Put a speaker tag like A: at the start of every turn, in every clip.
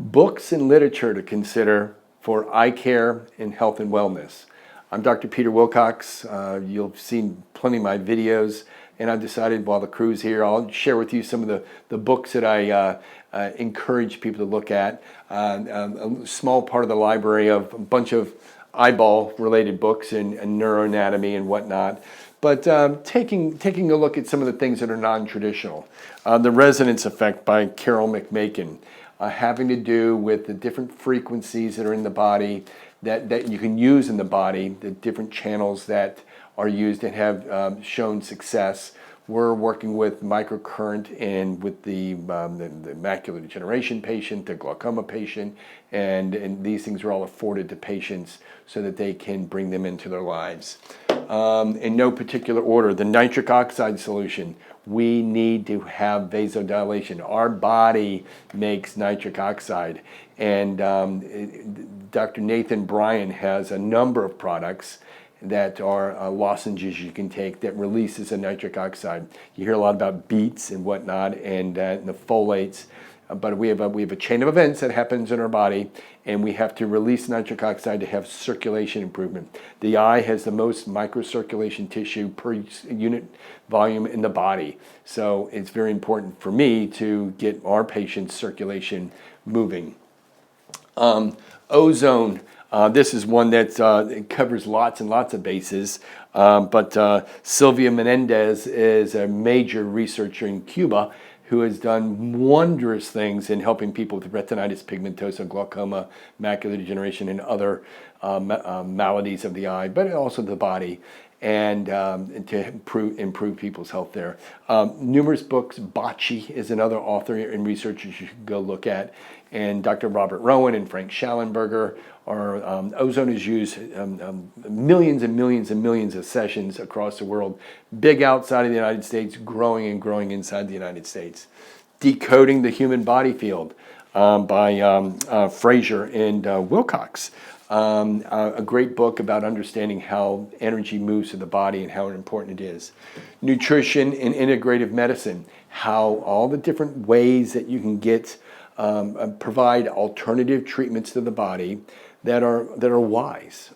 A: Books and literature to consider for eye care and health and wellness. I'm Dr. Peter Wilcox. You've seen plenty of my videos, and I've decided while the crew's here, I'll share with you some of the books that I encourage people to look at. A small part of the library of a bunch of eyeball-related books and neuroanatomy and whatnot. But taking a look at some of the things that are non-traditional. The Resonance Effect by Carol McMakin, having to do with the different frequencies that are in the body that you can use in the body, the different channels that are used and have shown success. We're working with microcurrent and with the macular degeneration patient, the glaucoma patient, and these things are all afforded to patients so that they can bring them into their lives. In no particular order, the nitric oxide solution. We need to have vasodilation. Our body makes nitric oxide, and Dr. Nathan Bryan has a number of products that are lozenges you can take that releases a nitric oxide. You hear a lot about beets and whatnot, and the folates, but we have a chain of events that happens in our body, and we have to release nitric oxide to have circulation improvement. The eye has the most microcirculation tissue per unit volume in the body, so it's very important for me to get our patients' circulation moving. Ozone. This is one that covers lots and lots of bases, but Sylvia Menendez is a major researcher in Cuba who has done wondrous things in helping people with retinitis pigmentosa, glaucoma, macular degeneration, and other maladies of the eye, but also the body, and to improve people's health there. Numerous books. Bocce is another author and researcher you should go look at. And Dr. Robert Rowan and Frank Schallenberger are, ozone is used millions and millions and millions of sessions across the world, big outside of the United States, growing and growing inside the United States. Decoding the Human Body Field by Fraser and Wilcox. A great book about understanding how energy moves through the body and how important it is. Nutrition and integrative medicine, how all the different ways that you can get provide alternative treatments to the body that are wise.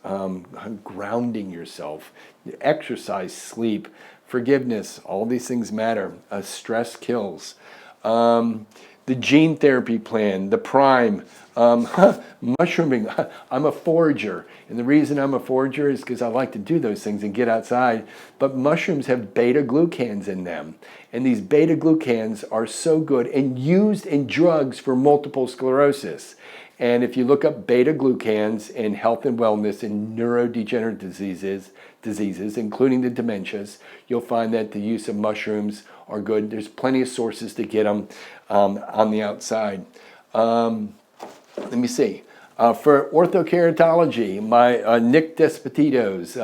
A: Grounding yourself, exercise, sleep, forgiveness, all these things matter. Stress kills. The gene therapy plan, the prime, mushrooming. I'm a forager, and the reason I'm a forager is because I like to do those things and get outside, but mushrooms have beta-glucans in them, and these beta-glucans are so good and used in drugs for multiple sclerosis. And if you look up beta-glucans in health and wellness and neurodegenerative diseases, including the dementias, you'll find that the use of mushrooms are good. There's plenty of sources to get them on the outside. Let me see. For orthokeratology, my Nick Despotito's,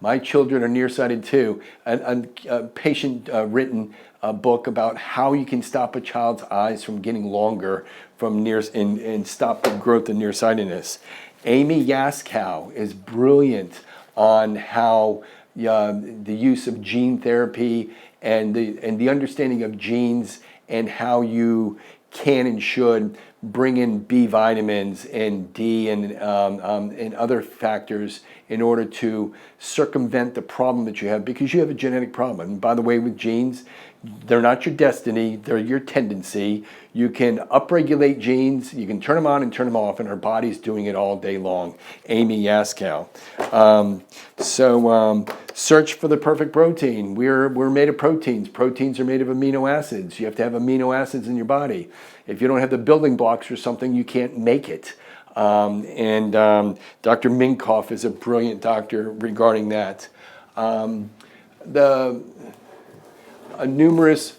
A: my children are nearsighted too, a patient-written book about how you can stop a child's eyes from getting longer from and stop the growth of nearsightedness. Amy Yaskow is brilliant on how the use of gene therapy and the understanding of genes and how you can and should bring in B vitamins and D and other factors in order to circumvent the problem that you have, because you have a genetic problem. And by the way, with genes, they're not your destiny, they're your tendency. You can upregulate genes, you can turn them on and turn them off, and our body's doing it all day long. Amy Yaskow. Search for the perfect protein. We're made of proteins. Proteins are made of amino acids. You have to have amino acids in your body. If you don't have the building blocks for something, you can't make it. Dr. Minkoff is a brilliant doctor regarding that. Numerous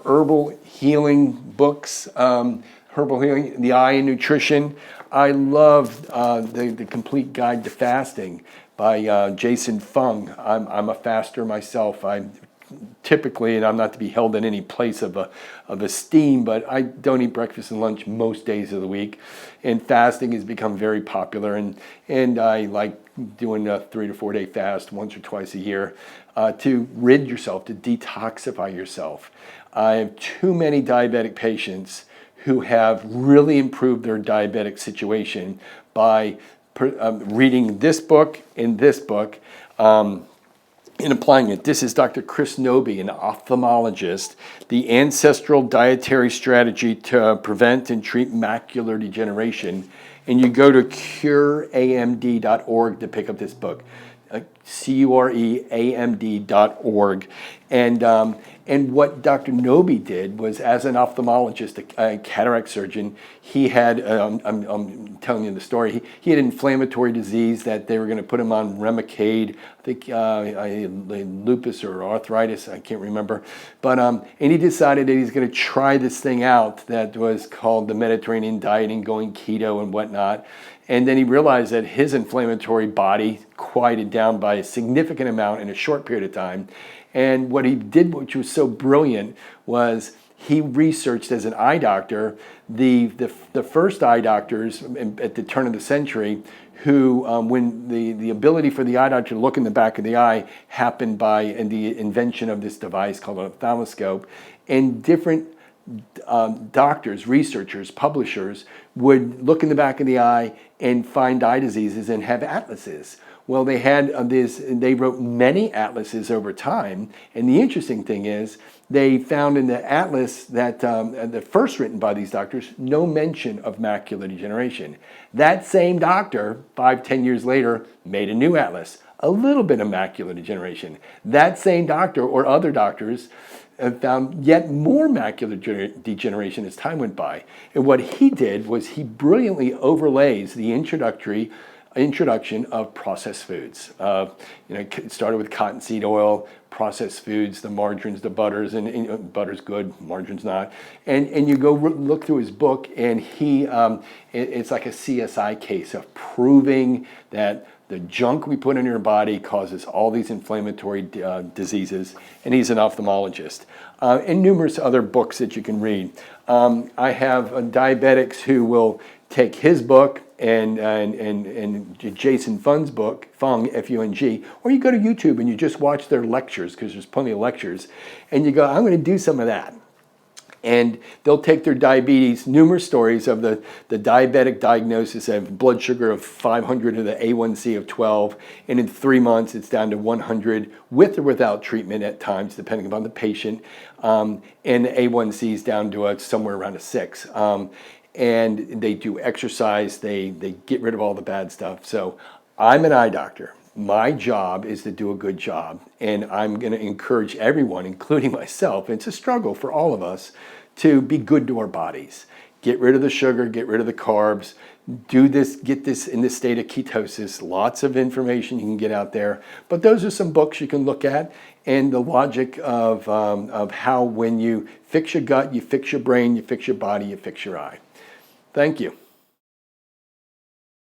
A: herbal healing books, herbal healing, the eye and nutrition. I love the Complete Guide to Fasting by Jason Fung. I'm a faster myself. I typically, and I'm not to be held in any place of esteem, but I don't eat breakfast and lunch most days of the week, and fasting has become very popular. And I like doing a 3 to 4 day fast once or twice a year to rid yourself, to detoxify yourself. I have too many diabetic patients who have really improved their diabetic situation by reading this book and this book, in applying it. This is Dr. Chris Noby, an ophthalmologist, The Ancestral Dietary Strategy to Prevent and Treat Macular Degeneration. And you go to cureamd.org to pick up this book, cureamd.org. And what Dr. Noby did was, as an ophthalmologist, a cataract surgeon, he had, I'm telling you the story, he had inflammatory disease that they were going to put him on Remicade, I think lupus or arthritis, I can't remember. But, and he decided that he's going to try this thing out that was called the Mediterranean diet and going keto and whatnot. And then he realized that his inflammatory body quieted down by a significant amount in a short period of time. And what he did, which was so brilliant, was he researched as an eye doctor the first eye doctors at the turn of the century who, when the ability for the eye doctor to look in the back of the eye happened by the invention of this device called an ophthalmoscope, and different doctors, researchers, publishers would look in the back of the eye and find eye diseases and have atlases. Well, they had they wrote many atlases over time, and the interesting thing is they found in the atlas that the first written by these doctors, no mention of macular degeneration. That same doctor, 5-10 years later, made a new atlas, a little bit of macular degeneration. That same doctor or other doctors found yet more macular degeneration as time went by. And what he did was he brilliantly overlays the introduction of processed foods. It started with cottonseed oil, processed foods, the margarines, the butters, and butter's good, margarine's not. And you go look through his book, and it's like a CSI case of proving that the junk we put in your body causes all these inflammatory diseases, and he's an ophthalmologist. And numerous other books that you can read. I have diabetics who will take his book and Jason Fung's book, Fung, F-U-N-G, or you go to YouTube and you just watch their lectures, because there's plenty of lectures, and you go, I'm going to do some of that. And they'll take their diabetes, numerous stories of the diabetic diagnosis of blood sugar of 500 and the A1C of 12, and in 3 months it's down to 100 with or without treatment at times, depending upon the patient, and the A1C is down to somewhere around a 6. And they do exercise, they get rid of all the bad stuff. So I'm an eye doctor. My job is to do a good job, and I'm going to encourage everyone, including myself, and it's a struggle for all of us, to be good to our bodies. Get rid of the sugar, get rid of the carbs, do this, get this in the state of ketosis. Lots of information you can get out there, but those are some books you can look at, and the logic of how when you fix your gut, you fix your brain, you fix your body, you fix your eye. Thank you.